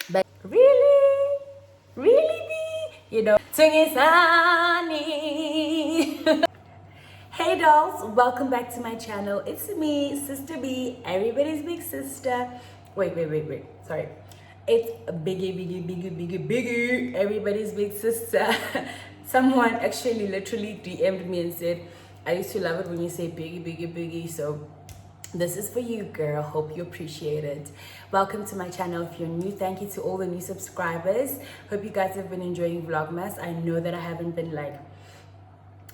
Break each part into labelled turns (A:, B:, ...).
A: But really? Really be? Tungisani. Hey dolls, welcome back to my channel. It's me, Sister B, everybody's big sister. Wait. Sorry. It's biggie, everybody's big sister. Someone actually literally DM'd me and said, I used to love it when you say biggie. So this is for you, girl. Hope you appreciate it. Welcome to my channel. If you're new, thank you to all the new subscribers. Hope you guys have been enjoying Vlogmas. I know that I haven't been like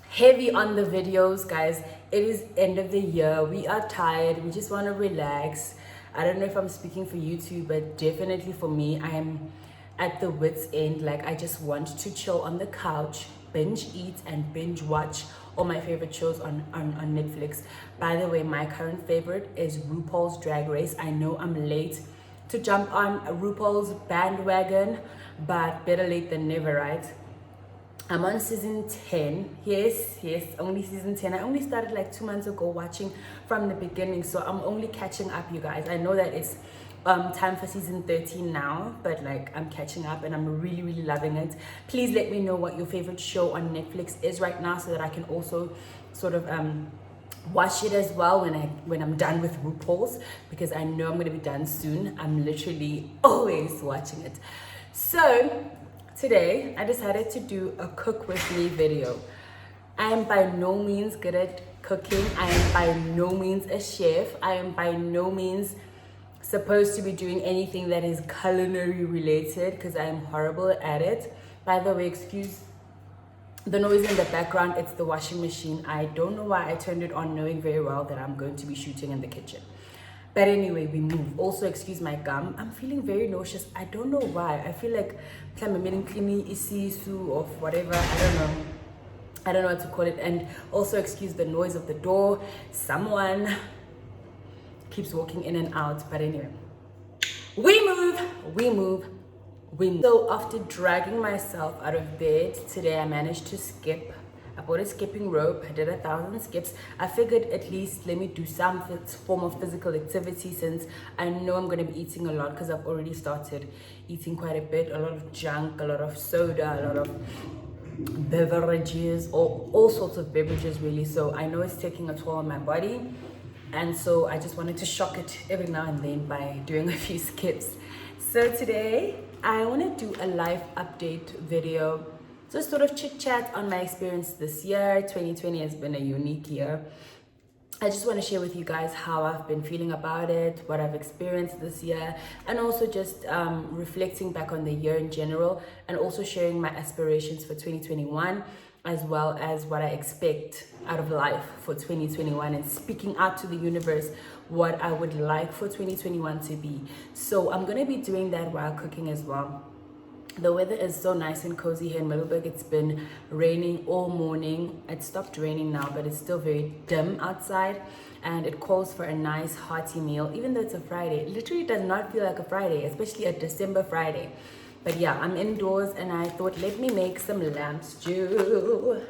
A: heavy on the videos, guys. It is end of the year. We are tired. We just want to relax. I don't know if I'm speaking for you two, but definitely for me, I am at the wit's end. Like, I just want to chill on the couch, binge eat and binge watch all my favorite shows on Netflix. By the way, my current favorite is RuPaul's Drag Race. I know I'm late to jump on RuPaul's bandwagon, but better late than never, right? I'm on season 10. Yes, only season 10. I only started like 2 months ago watching from the beginning, so I'm only catching up, you guys. I know that it's time for season 13 now, but like I'm catching up and I'm really loving it. Please let me know what your favorite show on Netflix is right now so that I can also sort of watch it as well when I'm done with RuPaul's, because I know I'm going to be done soon. I'm literally always watching it. So today, I decided to do a cook with me video. I am by no means good at cooking. I am by no means a chef. I am by no means supposed to be doing anything that is culinary related because I am horrible at it. By the way, excuse the noise in the background. It's the washing machine. I don't know why I turned it on knowing very well that I'm going to be shooting in the kitchen. But anyway, we move. Also, excuse my gum. I'm feeling very nauseous. I don't know why. I feel like I'm eating cleaning isisu or whatever. I don't know what to call it. And also excuse the noise of the door. Someone keeps walking in and out. But anyway, we move. So after dragging myself out of bed today, I managed to skip. I bought a skipping rope. I did 1,000 skips. I figured at least let me do some form of physical activity since I know I'm going to be eating a lot because I've already started eating quite a bit. A lot of junk, a lot of soda, a lot of beverages, all sorts of beverages really. So I know it's taking a toll on my body. And so I just wanted to shock it every now and then by doing a few skips. So today I want to do a life update video. Just sort of chit chat on my experience this year. 2020 has been a unique year. I just want to share with you guys how I've been feeling about it, what I've experienced this year, and also just reflecting back on the year in general, and also sharing my aspirations for 2021, as well as what I expect out of life for 2021, and speaking out to the universe what I would like for 2021 to be. So I'm going to be doing that while cooking as well. The weather is so nice and cozy here in Middelburg. It's been raining all morning. It stopped raining now, but it's still very dim outside. And it calls for a nice hearty meal, even though it's a Friday. It literally does not feel like a Friday, especially a December Friday. But yeah, I'm indoors and I thought, let me make some lamb stew.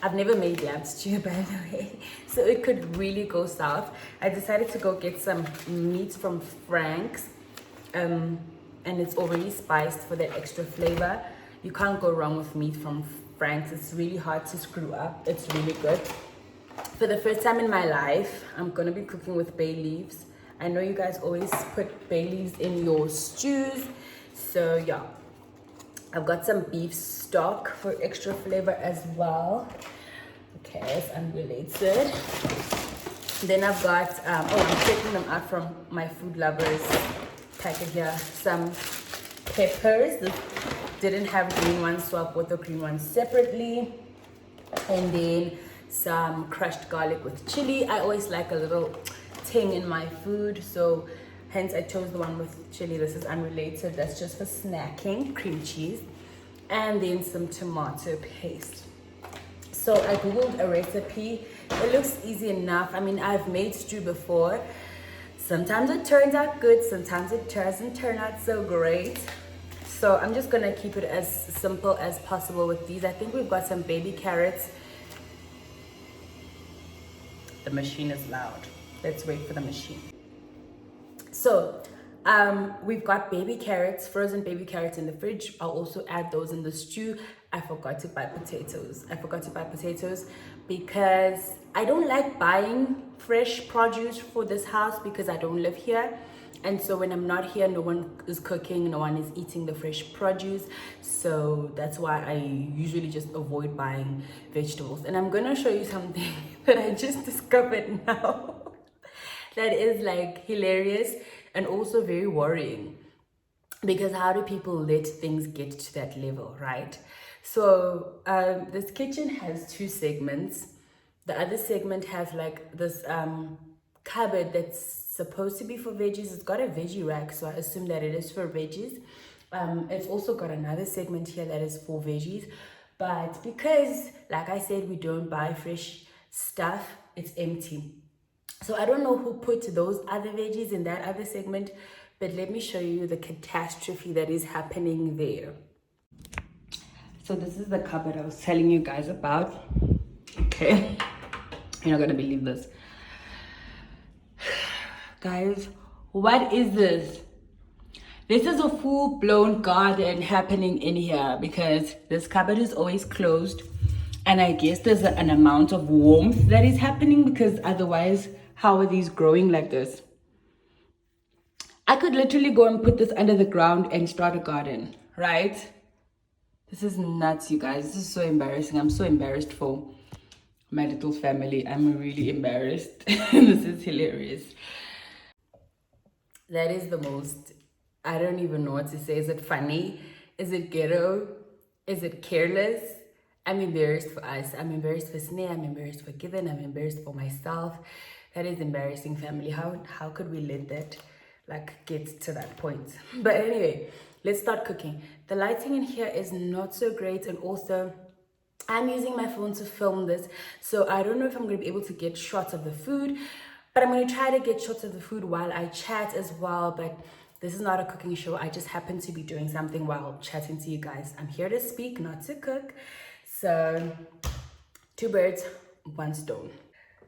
A: I've never made lamb stew, by the way, so it could really go south. I decided to go get some meat from Frank's. And it's already spiced for that extra flavor. You can't go wrong with meat from Frank's. It's really hard to screw up. It's really good. For the first time in my life, I'm gonna be cooking with bay leaves. I know you guys always put bay leaves in your stews. So yeah, I've got some beef stock for extra flavor as well. Okay, it's unrelated. Then I've got, I'm taking them out from my Food Lovers packet here. Some peppers. This didn't have green ones, so I bought the green ones separately. And then some crushed garlic with chili. I always like a little ting in my food, so hence I chose the one with chili. This is unrelated. That's just for snacking. Cream cheese. And then some tomato paste. So I googled a recipe. It looks easy enough. I mean, I've made stew before. Sometimes it turns out good, sometimes it doesn't turn out so great. So I'm just gonna keep it as simple as possible with these. I think we've got some baby carrots. The machine is loud. Let's wait for the machine. So We've got baby carrots, frozen baby carrots in the fridge. I'll also add those in the stew. I forgot to buy potatoes. Because I don't like buying fresh produce for this house because I don't live here. And so when I'm not here, no one is cooking, no one is eating the fresh produce. So that's why I usually just avoid buying vegetables. And I'm gonna show you something that I just discovered now that is like hilarious and also very worrying. Because how do people let things get to that level, right? So this kitchen has two segments. The other segment has like this cupboard that's supposed to be for veggies. It's got a veggie rack, so I assume that it is for veggies. It's also got another segment here that is for veggies. But because, like I said, we don't buy fresh stuff, it's empty. So I don't know who put those other veggies in that other segment, but let me show you the catastrophe that is happening there. So this is the cupboard I was telling you guys about. Okay, you're not gonna believe this. Guys, what is this? This is a full-blown garden happening in here because this cupboard is always closed. And I guess there's an amount of warmth that is happening because otherwise, how are these growing like this? I could literally go and put this under the ground and start a garden, right? This is nuts, you guys. This is so embarrassing. I'm so embarrassed for my little family. I'm really embarrassed. This is hilarious. That is the most, I don't even know what to say. Is it funny? Is it ghetto? Is it careless? I'm embarrassed for us. I'm embarrassed for Sneh. I'm embarrassed for Given. I'm embarrassed for myself. That is embarrassing, family. How could we let that like get to that point? But anyway, let's start cooking. The lighting in here is not so great, and also I'm using my phone to film this, so I don't know if I'm going to be able to get shots of the food, but I'm going to try to get shots of the food while I chat as well. But this is not a cooking show. I just happen to be doing something while chatting to you guys. I'm here to speak, not to cook. So 2 birds, 1 stone.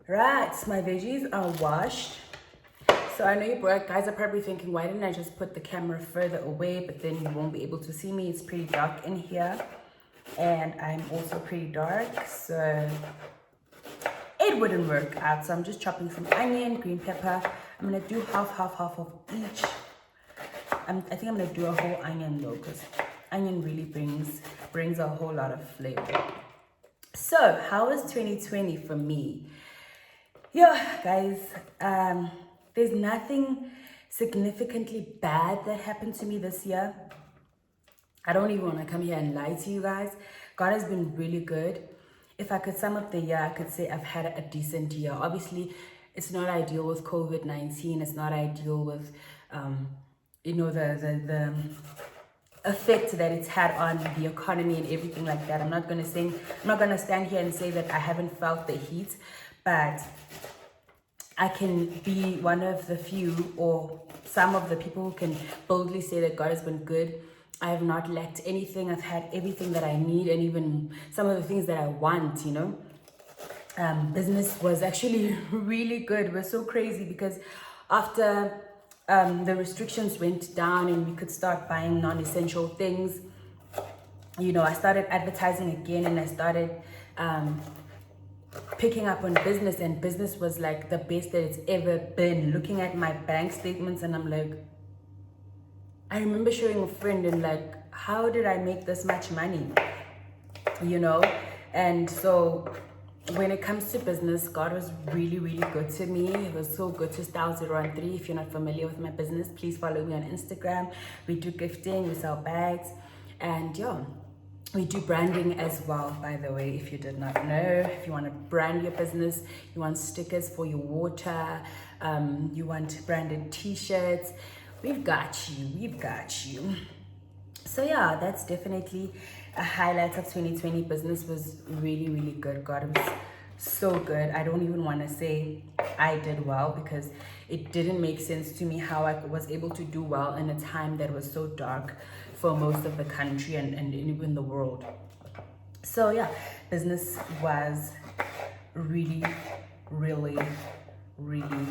A: Right, my veggies are washed. So I know you guys are probably thinking, why didn't I just put the camera further away? But then you won't be able to see me. It's pretty dark in here. And I'm also pretty dark, so it wouldn't work out. So I'm just chopping some onion, green pepper. I'm gonna do half of each. I think I'm gonna do a whole onion though, because onion really brings a whole lot of flavor. So how was 2020 for me? Yeah, guys, there's nothing significantly bad that happened to me this year. I don't even want to come here and lie to you guys. God has been really good. If I could sum up the year, I could say I've had a decent year. Obviously, it's not ideal with COVID-19. It's not ideal with, the effect that it's had on the economy and everything like that. I'm not gonna stand here and say that I haven't felt the heat, but I can be one of the few or some of the people who can boldly say that God has been good. I have not lacked anything. I've had everything that I need, and even some of the things that I want, Business was actually really good. It was so crazy because after the restrictions went down and we could start buying non-essential things, I started advertising again, and I started picking up on business, and business was like the best that it's ever been. Looking at my bank statements, and I'm like, I remember showing a friend and like, how did I make this much money? And so when it comes to business, God was really, really good to me. It was so good to Style 013. If you're not familiar with my business, please follow me on Instagram. We do gifting, we sell bags, and we do branding as well, by the way, if you did not know. If you want to brand your business, you want stickers for your water, you want branded t-shirts, we've got you. So yeah, that's definitely a highlight of 2020. Business was really, really good. God was so good. I don't even want to say I did well, because it didn't make sense to me how I was able to do well in a time that was so dark for most of the country and even the world. So yeah, business was really, really, really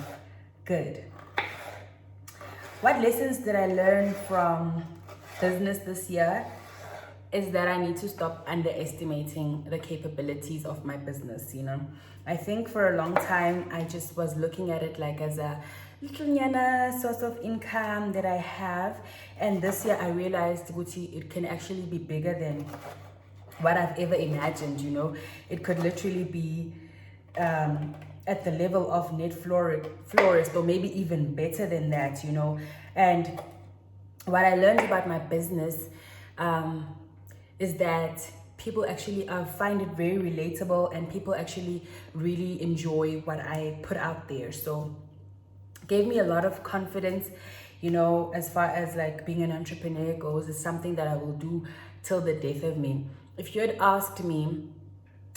A: good. What lessons did I learn from business this year is that I need to stop underestimating the capabilities of my business, you know. I think for a long time, I just was looking at it like as a little nyana source of income that I have. And this year I realized, Gucci, it can actually be bigger than what I've ever imagined, you know. It could literally be at the level of net florist, or maybe even better than that, you know. And what I learned about my business is that people actually find it very relatable, and people actually really enjoy what I put out there. So gave me a lot of confidence, you know, as far as like being an entrepreneur goes. Is something that I will do till the death of me. If you had asked me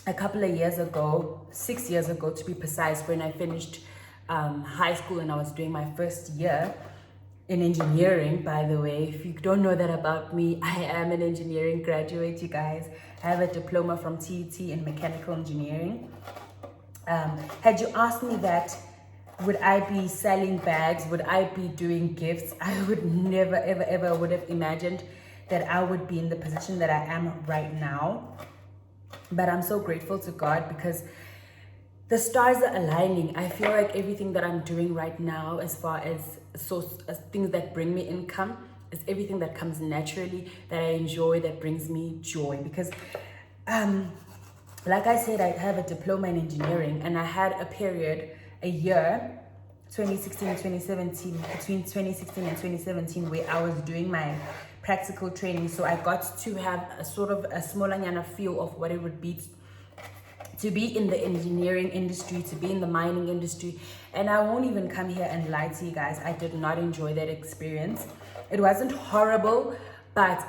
A: a couple of years ago, 6 years ago to be precise, when I finished high school and I was doing my first year in engineering, by the way, if you don't know that about me, I am an engineering graduate, you guys. I have a diploma from TET in mechanical engineering. Had you asked me that, would I be selling bags? Would I be doing gifts? I would never, ever, ever would have imagined that I would be in the position that I am right now. But I'm so grateful to God because the stars are aligning. I feel like everything that I'm doing right now, as far as things that bring me income, is everything that comes naturally, that I enjoy, that brings me joy. Because like I said, I have a diploma in engineering, and I had a year 2016 and 2017, between 2016 and 2017, where I was doing my practical training. So I got to have a sort of a smaller nyana feel of what it would be to be in the engineering industry, to be in the mining industry. And I won't even come here and lie to you guys, I did not enjoy that experience. It wasn't horrible, but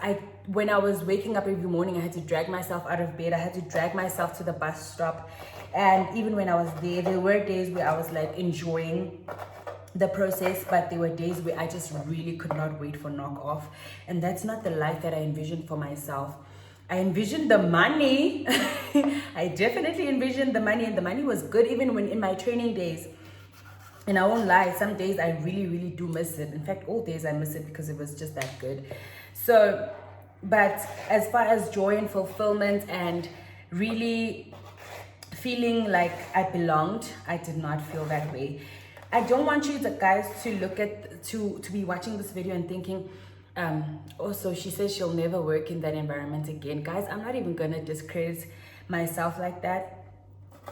A: when I was waking up every morning, I had to drag myself out of bed. I had to drag myself to the bus stop. And even when I was there were days where I was like enjoying the process, but there were days where I just really could not wait for knock off. And that's not the life that I envisioned for myself. I envisioned the money. I definitely envisioned the money, and the money was good even when in my training days. And I won't lie, some days I really, really do miss it. In fact, all days I miss it because it was just that good. So, but as far as joy and fulfillment and really feeling like I belonged, I did not feel that way. I don't want you guys to look at, to be watching this video and thinking, also she says she'll never work in that environment again. Guys, I'm not even gonna discredit myself like that.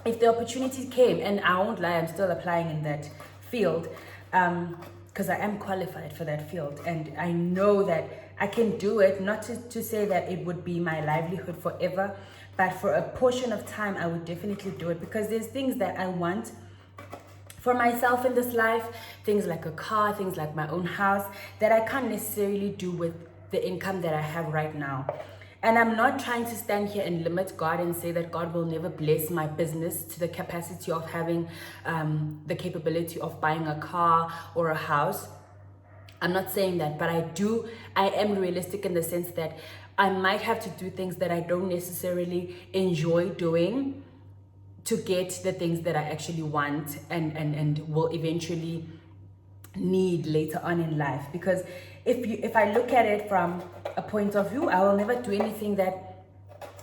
A: If the opportunity came, and I won't lie, I'm still applying in that field, because I am qualified for that field, and I know that I can do it. Not to say that it would be my livelihood forever, but for a portion of time I would definitely do it, because there's things that I want for myself in this life, things like a car, things like my own house, that I can't necessarily do with the income that I have right now. And I'm not trying to stand here and limit God and say that God will never bless my business to the capacity of having the capability of buying a car or a house. I'm not saying that, but I am realistic in the sense that I might have to do things that I don't necessarily enjoy doing to get the things that I actually want and will eventually need later on in life. Because if I look at it from a point of view, I will never do anything that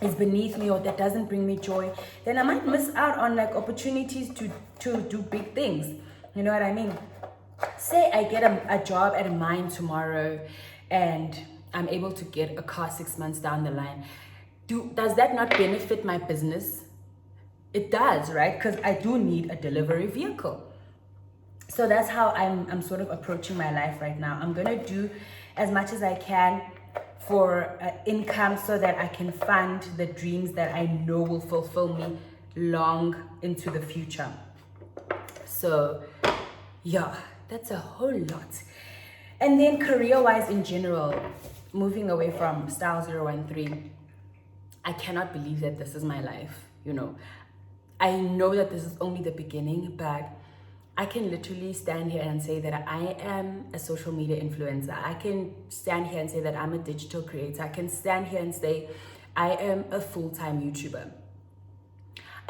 A: is beneath me or that doesn't bring me joy, then I might miss out on like opportunities to do big things. You know what I mean? Say I get a job at a mine tomorrow and I'm able to get a car 6 months down the line. Does that not benefit my business? It does, right? Because I do need a delivery vehicle. So that's how I'm sort of approaching my life right now. I'm gonna do as much as I can for income so that I can fund the dreams that I know will fulfill me long into the future. So yeah, that's a whole lot. And then career-wise in general, moving away from Style 013, I cannot believe that this is my life, you know. I know that this is only the beginning, but I can literally stand here and say that I am a social media influencer. I can stand here and say that I'm a digital creator. I can stand here and say I am a full-time YouTuber.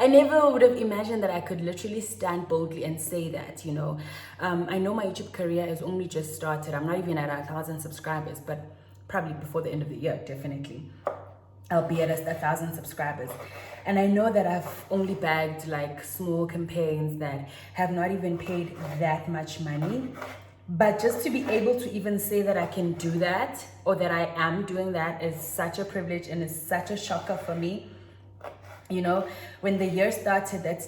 A: I never would have imagined that I could literally stand boldly and say that, you know. I know my YouTube career has only just started. I'm not even at 1,000 subscribers, but probably before the end of the year, definitely I'll be at 1,000 subscribers. And I know that I've only bagged like small campaigns that have not even paid that much money. But just to be able to even say that I can do that, or that I am doing that, is such a privilege and is such a shocker for me. You know, when the year started, was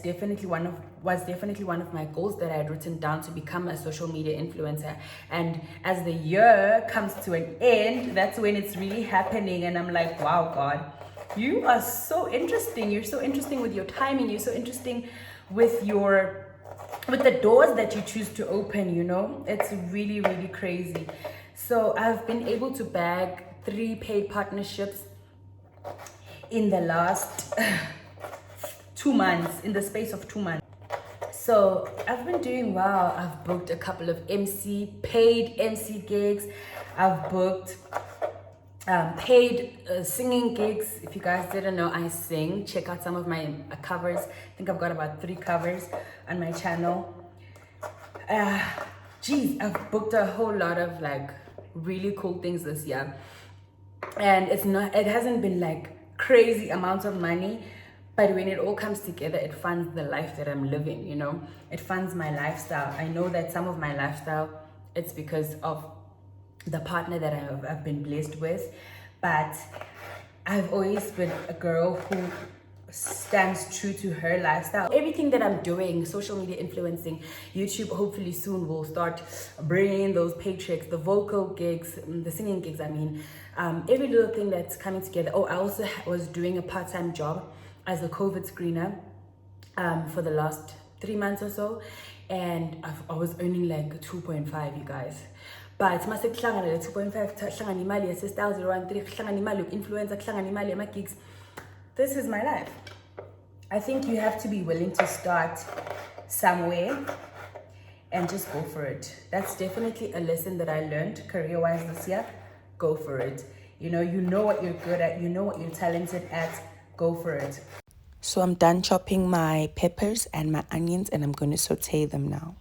A: definitely one of my goals that I had written down, to become a social media influencer. And as the year comes to an end, that's when it's really happening. And I'm like, wow, God, you are so interesting. You're so interesting with your timing. You're so interesting with the doors that you choose to open, you know. It's really, really crazy. So I've been able to bag 3 paid partnerships in the last 2 months, in the space of 2 months. So I've been doing well. I've booked a couple of paid MC gigs. I've booked paid singing gigs. If you guys didn't know, I sing. Check out some of my covers. I think I've got about 3 covers on my channel. I've booked a whole lot of like really cool things this year. And it hasn't been like crazy amounts of money, but when it all comes together, it funds the life that I'm living, you know. It funds my lifestyle. I know that some of my lifestyle, it's because of the partner that I've been blessed with, but I've always been a girl who stands true to her lifestyle. Everything that I'm doing, social media influencing, YouTube hopefully soon will start bringing those paychecks, the vocal gigs, the singing gigs, I mean, every little thing that's coming together. Oh, I also was doing a part-time job as a COVID screener for the last 3 months or so, and I was earning like 2.5, you guys. But mase kuhlangana le 2.5 kuhlangana imali ye 6013 kuhlangana imali influencer kuhlangana imali yama gigs. This is my life. I think you have to be willing to start somewhere and just go for it. That's definitely a lesson that I learned career-wise this year. Go for it. You know what you're good at, you know what you're talented at, go for it. So I'm done chopping my peppers and my onions, and I'm going to saute them now.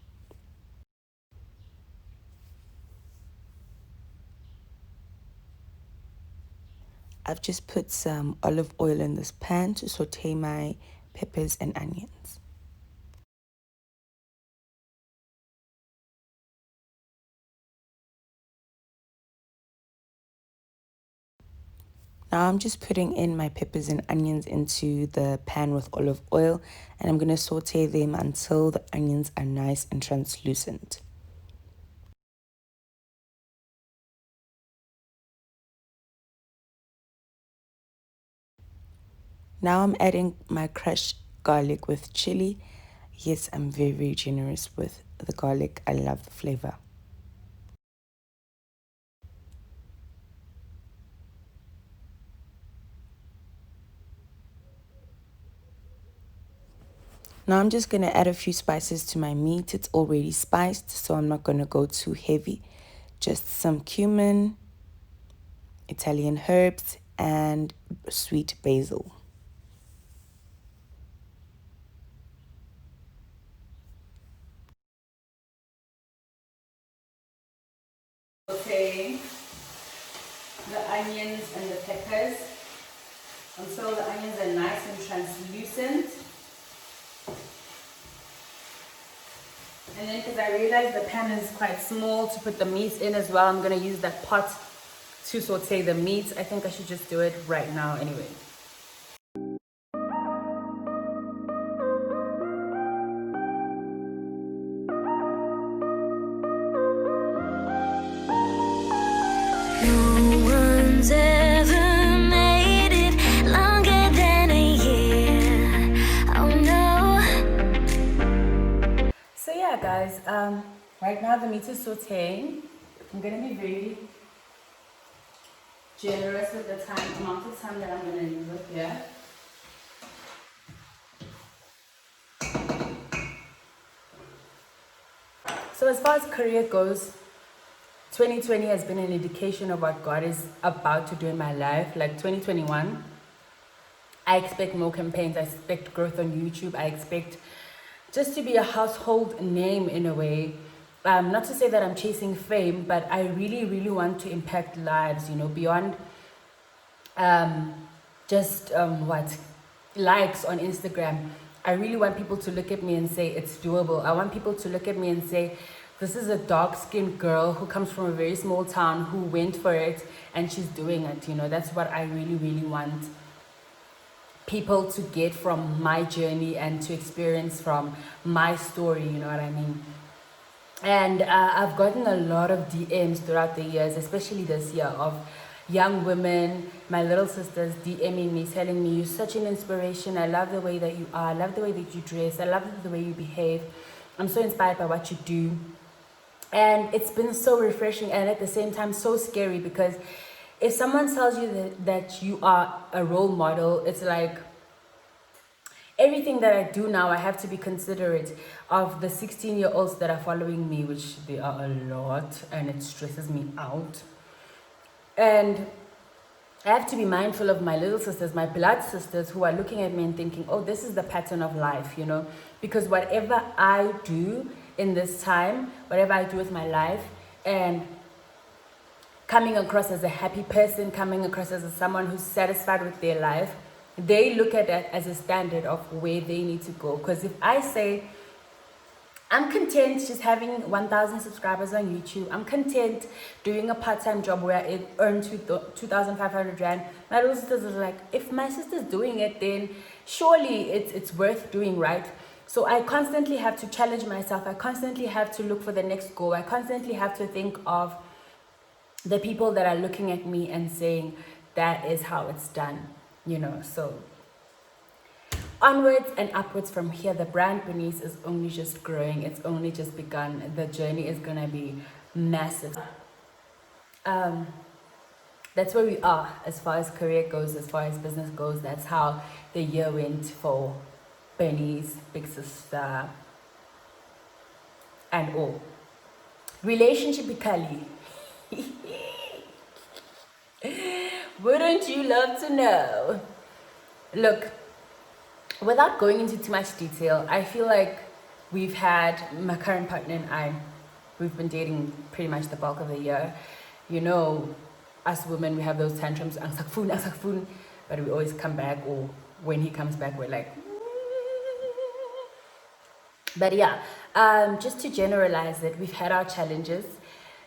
A: I've just put some olive oil in this pan to saute my peppers and onions. Now I'm just putting in my peppers and onions into the pan with olive oil, and I'm going to saute them until the onions are nice and translucent. Now I'm adding my crushed garlic with chili. Yes, I'm very, very generous with the garlic. I love the flavor. Now I'm just going to add a few spices to my meat. It's already spiced, so I'm not going to go too heavy. Just some cumin, Italian herbs, and sweet basil. Okay, the onions and the peppers until the onions are nice and translucent. And then, because I realized the pan is quite small to put the meat in as well, I'm going to use that pot to saute the meat. I think I should just do it right now anyway.
B: No one's ever made it longer than a year. Oh no.
A: So yeah, guys, right now the meat is sauteing. I'm gonna be very generous with the amount of time that I'm gonna use it here. So as far as career goes, 2020 has been an indication of what God is about to do in my life. Like 2021 I expect more campaigns. I expect growth on YouTube. I expect just to be a household name in a way. Not to say that I'm chasing fame, but I really, really want to impact lives, you know, beyond just what likes on Instagram. I really want people to look at me and say it's doable. I want people to look at me and say, this is a dark-skinned girl who comes from a very small town who went for it and she's doing it. You know, that's what I really, really want people to get from my journey and to experience from my story. You know what I mean? And I've gotten a lot of DMs throughout the years, especially this year, of young women, my little sisters, DMing me, telling me, you're such an inspiration. I love the way that you are. I love the way that you dress. I love the way you behave. I'm so inspired by what you do. And it's been so refreshing and at the same time so scary, because if someone tells you that you are a role model, it's like everything that I do now, I have to be considerate of the 16-year-olds that are following me, which they are a lot, and it stresses me out. And I have to be mindful of my little sisters, my blood sisters, who are looking at me and thinking, oh, this is the pattern of life, you know, because whatever I do in this time, whatever I do with my life, and coming across as a happy person, coming across as someone who's satisfied with their life, they look at that as a standard of where they need to go. Because if I say, I'm content just having 1,000 subscribers on YouTube, I'm content doing a part-time job where I earn 2,500 Rand, my little sisters are like, if my sister's doing it, then surely it's worth doing, right? So I constantly have to challenge myself. I constantly have to look for the next goal. I constantly have to think of the people that are looking at me and saying, that is how it's done, you know. So onwards and upwards from here. The brand Bernice is only just growing. It's only just begun. The journey is going to be massive. That's where we are as far as career goes, as far as business goes. That's how the year went for Bernice, big sister, and all. Relationship with Kylie. Wouldn't you love to know? Look, without going into too much detail, I feel like we've had, my current partner and I, we've been dating pretty much the bulk of the year. You know, us women, we have those tantrums, but we always come back, or when he comes back, we're like, but yeah, just to generalize it, we've had our challenges.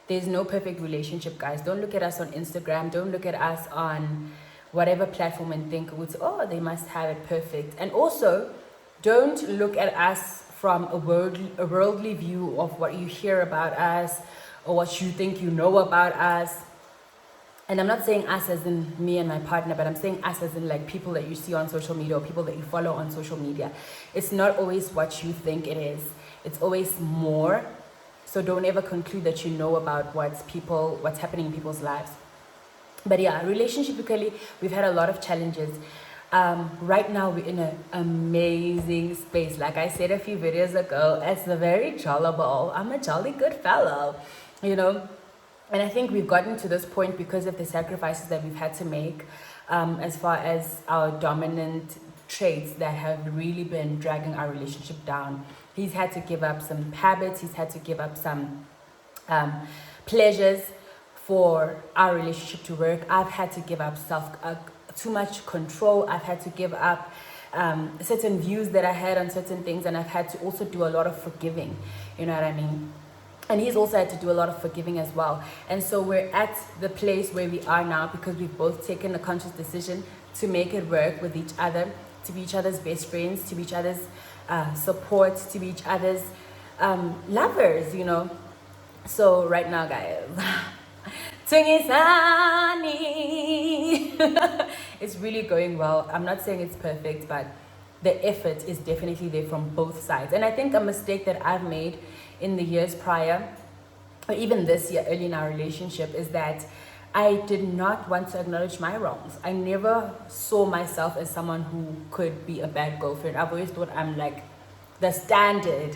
A: There's no perfect relationship, guys. Don't look at us on Instagram. Don't look at us on whatever platform and think, oh, they must have it perfect. And also, don't look at us from a worldly view of what you hear about us or what you think you know about us. And I'm not saying us as in me and my partner, but I'm saying us as in like people that you see on social media or people that you follow on social media. It's not always what you think it is. It's always more. So don't ever conclude that you know about what's happening in people's lives. But yeah, relationshipically, we've had a lot of challenges. Right now, we're in an amazing space. Like I said a few videos ago, it's very jollable. I'm a jolly good fellow, you know. And I think we've gotten to this point because of the sacrifices that we've had to make, as far as our dominant traits that have really been dragging our relationship down. He's had to give up some habits. He's had to give up some pleasures for our relationship to work. I've had to give up too much control. I've had to give up certain views that I had on certain things, and I've had to also do a lot of forgiving. You know what I mean? And he's also had to do a lot of forgiving as well. And so we're at the place where we are now because we've both taken a conscious decision to make it work with each other, to be each other's best friends, to be each other's support, to be each other's lovers, you know. So right now, guys, it's really going well. I'm not saying it's perfect, but the effort is definitely there from both sides. And I think a mistake that I've made in the years prior, or even this year early in our relationship, is that I did not want to acknowledge my wrongs. I never saw myself as someone who could be a bad girlfriend. I've always thought I'm like the standard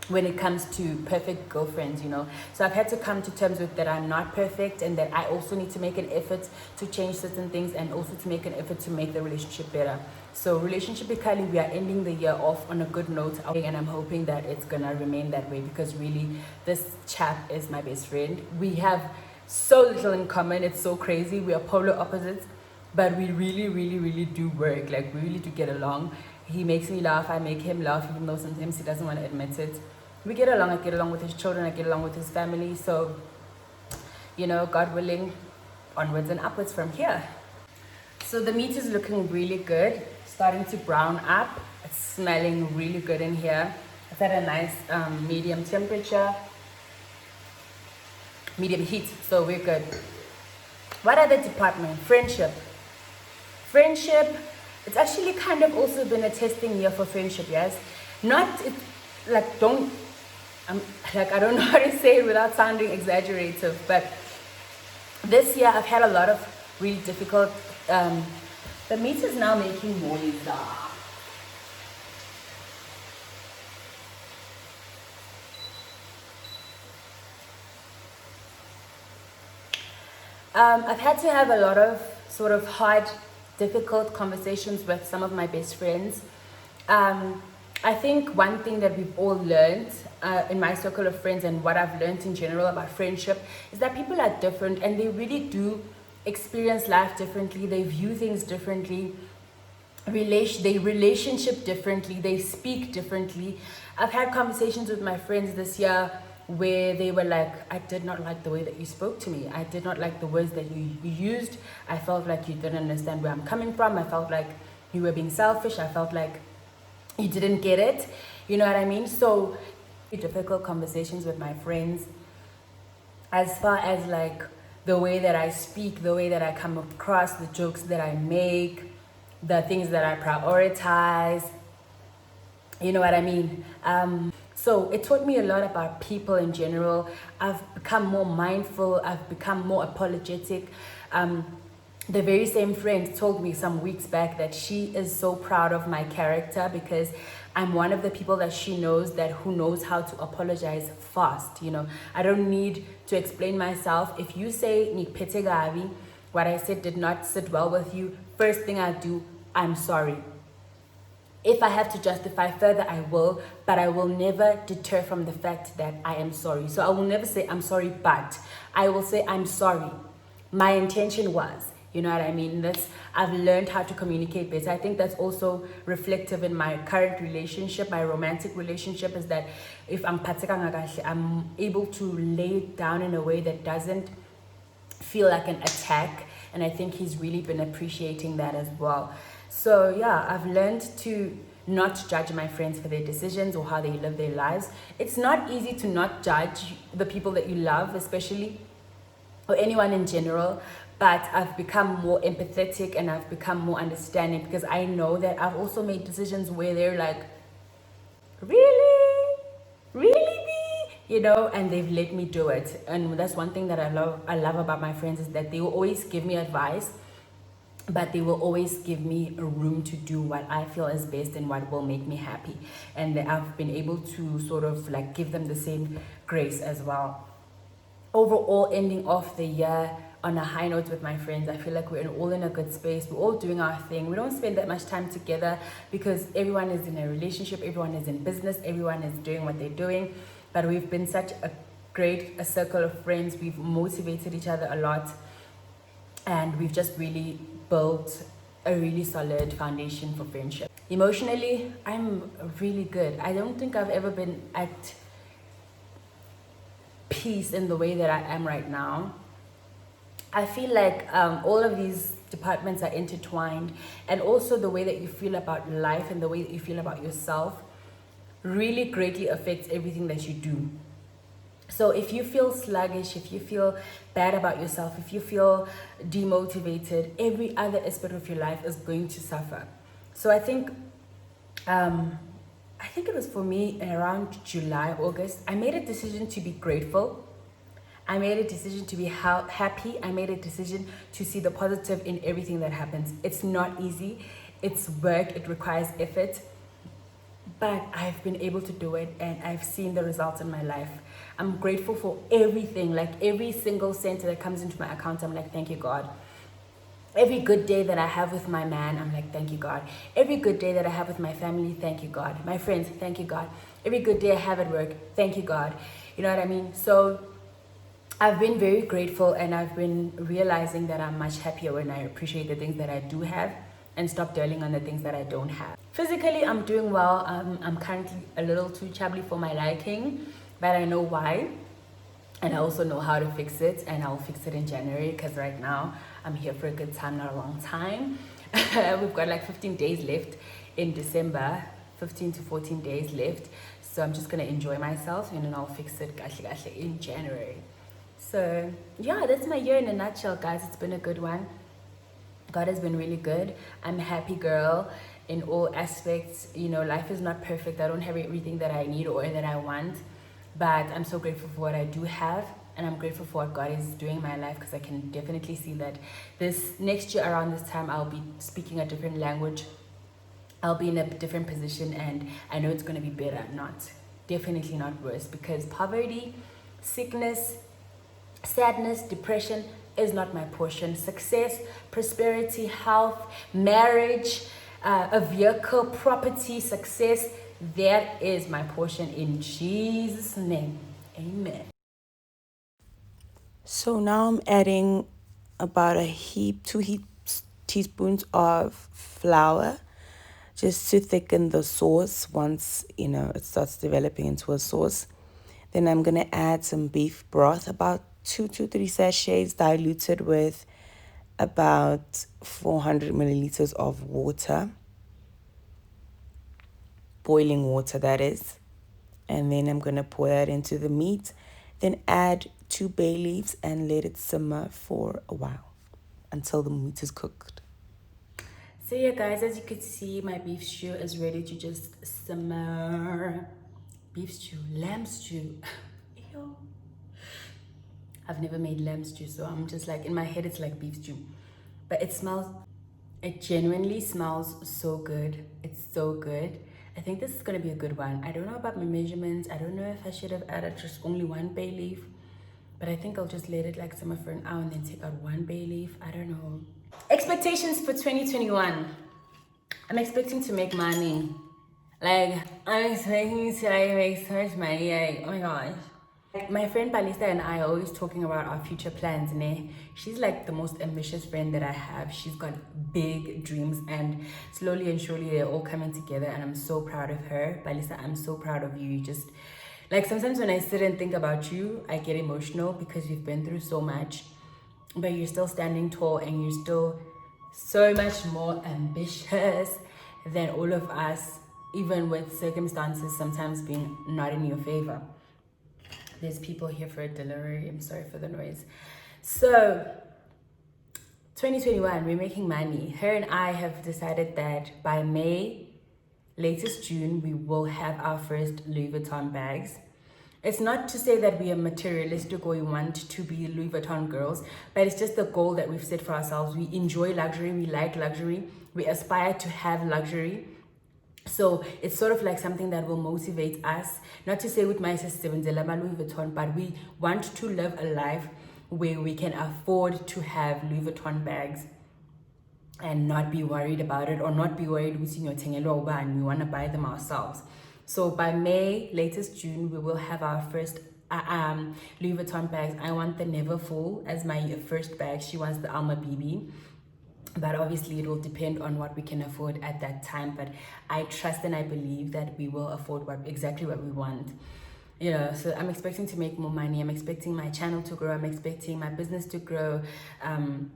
A: when it comes to perfect girlfriends, you know. So I've had to come to terms with that I'm not perfect, and that I also need to make an effort to change certain things, and also to make an effort to make the relationship better. So relationship with Kylie, we are ending the year off on a good note, and I'm hoping that it's gonna remain that way, because really this chap is my best friend. We have so little in common. It's so crazy. We are polar opposites, but we really do work. Like, we really do get along. He makes me laugh, I make him laugh, even though sometimes he doesn't want to admit it. We get along. I get along with his children, I get along with his family. So, you know, God willing, onwards and upwards from here. So the meat is looking really good, starting to brown up. It's smelling really good in here. It's at a nice medium temperature, medium heat, so we're good. What other department? Friendship. Friendship, it's actually kind of also been a testing year for friendship, yes? Not, it, like, don't, I don't know how to say it without sounding exaggerative, but this year I've had a lot of really difficult, the meat is now making noise. I've had to have a lot of sort of hard, difficult conversations with some of my best friends. I think one thing that we've all learned in my circle of friends, and what I've learned in general about friendship, is that people are different, and they really do experience life differently. They view things differently. They relationship differently. They speak differently. I've had conversations with my friends this year where they were like, I did not like the way that you spoke to me. I did not like the words that you used. I felt like you didn't understand where I'm coming from. I felt like you were being selfish. I felt like you didn't get it. You know what I mean? So difficult conversations with my friends, as far as like the way that I speak, the way that I come across, the jokes that I make, the things that I prioritize. You know what I mean? So it taught me a lot about people in general. I've become more mindful. I've become more apologetic. The very same friend told me some weeks back that she is so proud of my character, because I'm one of the people that she knows that who knows how to apologize fast. You know, I don't need to explain myself. If you say "Ngiphethe kabi," what I said did not sit well with you, first thing I do, I'm sorry. If I have to justify further, I will, but I will never deter from the fact that I am sorry. So I will never say I'm sorry, but I will say I'm sorry. My intention was, you know what I mean? I've learned how to communicate better. I think that's also reflective in my current relationship, my romantic relationship, is that if I'm able to lay it down in a way that doesn't feel like an attack. And I think he's really been appreciating that as well. So yeah, I've learned to not judge my friends for their decisions or how they live their lives. It's not easy to not judge the people that you love, especially, or anyone in general. But I've become more empathetic, and I've become more understanding, because I know that I've also made decisions where they're like, really? Really? You know, and they've let me do it. And that's one thing that I love about my friends, is that they will always give me advice, but they will always give me a room to do what I feel is best and what will make me happy. And I've been able to sort of like give them the same grace as well. Overall, ending off the year on a high note with my friends. I feel like we're all in a good space. We're all doing our thing. We don't spend that much time together because everyone is in a relationship, everyone is in business, everyone is doing what they're doing. But we've been such a circle of friends. We've motivated each other a lot, and we've just really built a really solid foundation for friendship. Emotionally, I'm really good. I don't think I've ever been at peace in the way that I am right now. I feel like all of these departments are intertwined, and also the way that you feel about life and the way that you feel about yourself really greatly affects everything that you do. So if you feel sluggish, if you feel bad about yourself, if you feel demotivated, every other aspect of your life is going to suffer. So I think it was for me around July, August, I made a decision to be grateful. I made a decision to be happy. I made a decision to see the positive in everything that happens. It's not easy. It's work. It requires effort. but I've been able to do it and I've seen the results in my life. I'm grateful for everything, like every single cent that comes into my account. I'm like, thank you, God. Every good day that I have with my man, I'm like, thank you, God. Every good day that I have with my family, thank you, God. My friends, thank you, God. Every good day I have at work, thank you, God. You know what I mean? So I've been very grateful, and I've been realizing that I'm much happier when I appreciate the things that I do have and stop dwelling on the things that I don't have. Physically, I'm doing well. I'm currently a little too chubby for my liking, but I know why. And I also know how to fix it, and I'll fix it in January, because right now I'm here for a good time, not a long time. We've got like 15 days left in December, 15 to 14 days left. So I'm just gonna enjoy myself, and then I'll fix it in January. So yeah, that's my year in a nutshell, guys. It's been a good one. God has been really good. I'm a happy girl in all aspects. You know, life is not perfect. I don't have everything that I need or that I want, but I'm so grateful for what I do have, and I'm grateful for what God is doing in my life, because I can definitely see that this next year around this time I'll be speaking a different language. I'll be in a different position, and I know it's going to be better, definitely not worse, because poverty, sickness, sadness, depression is not my portion. Success, prosperity, health, marriage, a vehicle, property, success, that is my portion in Jesus' name. Amen.
C: So now I'm adding about two teaspoons of flour, just to thicken the sauce once, it starts developing into a sauce. Then I'm going to add some beef broth, about 2 to 3 sachets, diluted with about 400 milliliters of water. Boiling water, that is. And then I'm going to pour that into the meat. Then add 2 bay leaves and let it simmer for a while until the meat is cooked.
A: So yeah, guys, as you can see, my beef stew is ready to just simmer. Beef stew, lamb stew. Ew. I've never made lamb stew, so I'm just like, in my head it's like beef stew. But it genuinely smells so good. It's so good. I think this is gonna be a good one. I don't know about my measurements. I don't know if I should have added just only 1 bay leaf, but I think I'll just let it like simmer for an hour and then take out 1 bay leaf. I don't know. Expectations for 2021. I'm expecting to make money. Like, I'm expecting to make so much money. Like, oh my gosh. My friend Palista and I are always talking about our future plans, ne? She's like the most ambitious friend that I have. She's got big dreams, and slowly and surely they're all coming together, and I'm so proud of her. Palista, I'm so proud of you. You just, like, sometimes when I sit and think about you, I get emotional because you've been through so much, but you're still standing tall, and you're still so much more ambitious than all of us, even with circumstances sometimes being not in your favor. There's people here for a delivery. I'm sorry for the noise. So 2021, we're making money. Her and I have decided that by May, latest June, we will have our first Louis Vuitton bags. It's not to say that we are materialistic or we want to be Louis Vuitton girls, but it's just the goal that we've set for ourselves. We enjoy luxury, we like luxury, we aspire to have luxury. So it's sort of like something that will motivate us, not to say with my sister Louis Vuitton, but we want to live a life where we can afford to have Louis Vuitton bags and not be worried about it, or not be worried with and we want to buy them ourselves. So by May, latest June, we will have our first Louis Vuitton bags. I want the Never Full as my first bag. She wants the Alma BB. But obviously it will depend on what we can afford at that time. But I trust and I believe that we will afford exactly what we want. So I'm expecting to make more money. I'm expecting my channel to grow. I'm expecting my business to grow. I'm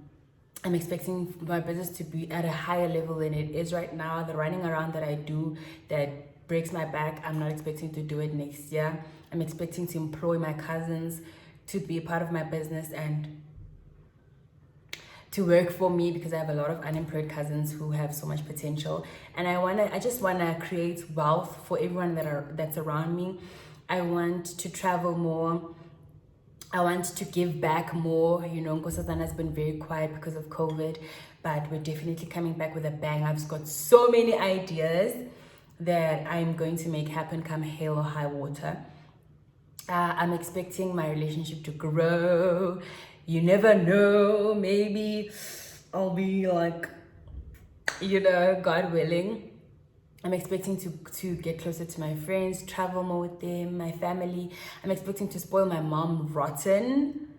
A: expecting my business to be at a higher level than it is right now. The running around that I do that breaks my back, I'm not expecting to do it next year. I'm expecting to employ my cousins to be a part of my business and to work for me, because I have a lot of unemployed cousins who have so much potential, and I just wanna create wealth for everyone that's around me. I want to travel more. I want to give back more. Nkosazana has been very quiet because of COVID, but we're definitely coming back with a bang. I've got so many ideas that I'm going to make happen come hail or high water. I'm expecting my relationship to grow. You never know, maybe I'll be like, God willing. I'm expecting to get closer to my friends, travel more with them, my family. I'm expecting to spoil my mom rotten,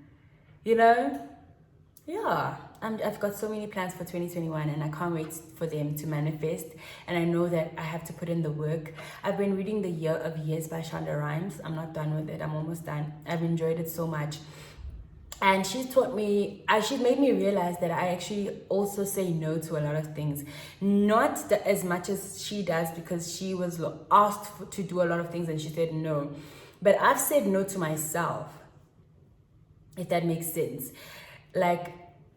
A: Yeah, I've got so many plans for 2021 and I can't wait for them to manifest. And I know that I have to put in the work. I've been reading The Year of Years by Shonda Rhimes. I'm not done with it. I'm almost done. I've enjoyed it so much. And she's made me realize that I actually also say no to a lot of things. Not as much as she does, because she was asked to do a lot of things and she said no. But I've said no to myself, if that makes sense. Like,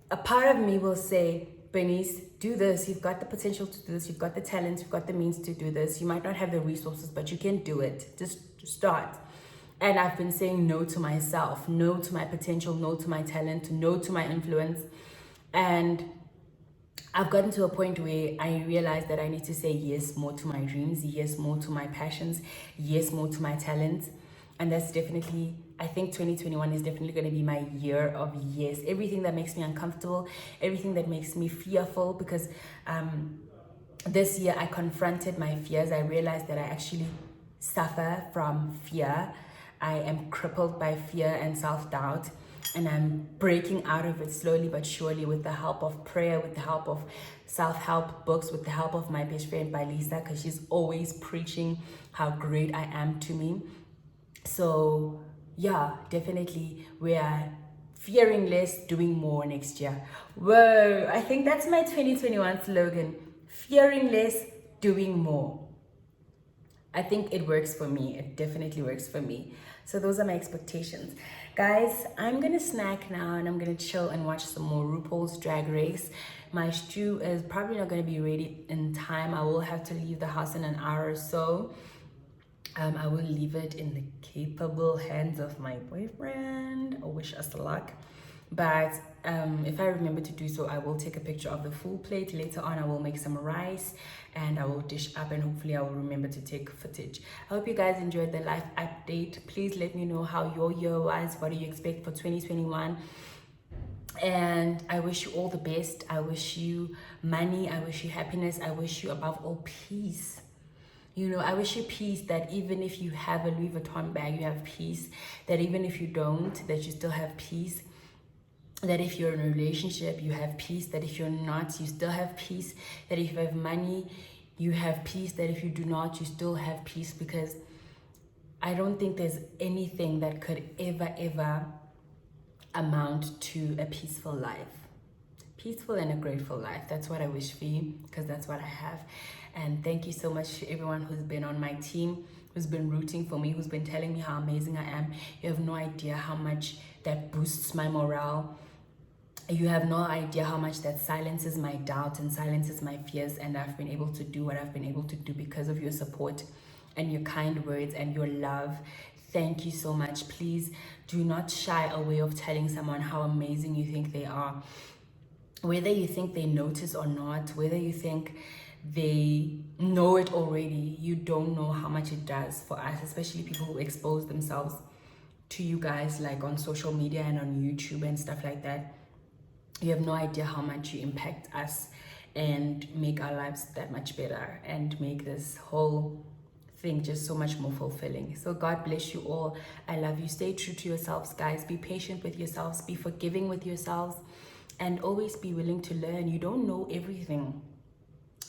A: a part of me will say, Bernice, do this. You've got the potential to do this. You've got the talent. You've got the means to do this. You might not have the resources, but you can do it. Just start. And I've been saying no to myself, no to my potential, no to my talent, no to my influence. And I've gotten to a point where I realize that I need to say yes more to my dreams, yes more to my passions, yes more to my talents. And that's definitely, I think 2021 is definitely going to be my year of yes. Everything that makes me uncomfortable, everything that makes me fearful, because this year I confronted my fears. I realized that I actually suffer from fear. I am crippled by fear and self-doubt, and I'm breaking out of it slowly but surely with the help of prayer, with the help of self-help books, with the help of my best friend Lisa, because she's always preaching how great I am to me. So yeah, definitely we are fearing less, doing more next year. Whoa, I think that's my 2021 slogan. Fearing less, doing more. I think it works for me. It definitely works for me. So those are my expectations. Guys, I'm going to snack now and I'm going to chill and watch some more RuPaul's Drag Race. My stew is probably not going to be ready in time. I will have to leave the house in an hour or so. I will leave it in the capable hands of my boyfriend. I wish us luck. But if I remember to do so, I will take a picture of the full plate. Later on, I will make some rice and I will dish up, and hopefully I will remember to take footage. I hope you guys enjoyed the life update. Please let me know how your year was. What do you expect for 2021? And I wish you all the best. I wish you money. I wish you happiness. I wish you above all peace. I wish you peace, that even if you have a Louis Vuitton bag, you have peace. That even if you don't, that you still have peace. That if you're in a relationship, you have peace. That if you're not, you still have peace. That if you have money, you have peace. That if you do not, you still have peace. Because I don't think there's anything that could ever amount to a peaceful life. Peaceful and a grateful life. That's what I wish for you, because that's what I have. And thank you so much to everyone who's been on my team, who's been rooting for me, who's been telling me how amazing I am. You have no idea how much that boosts my morale. You have no idea how much that silences my doubt and silences my fears. And I've been able to do what I've been able to do because of your support and your kind words and your love. Thank you so much. Please do not shy away of telling someone how amazing you think they are. Whether you think they notice or not, whether you think they know it already, you don't know how much it does for us, especially people who expose themselves to you guys, like on social media and on YouTube and stuff like that. You have no idea how much you impact us and make our lives that much better and make this whole thing just so much more fulfilling. So God bless you all. I love you. Stay true to yourselves, guys. Be patient with yourselves. Be forgiving with yourselves. And always be willing to learn. You don't know everything.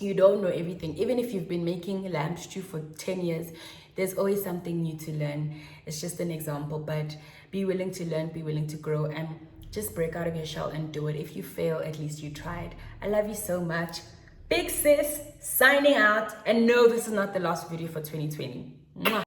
A: You don't know everything. Even if you've been making lamb stew for 10 years, there's always something new to learn. It's just an example, but be willing to learn, be willing to grow, and just break out of your shell and do it. If you fail, at least you tried. I love you so much. Big sis, signing out. And no, this is not the last video for 2020. Mwah.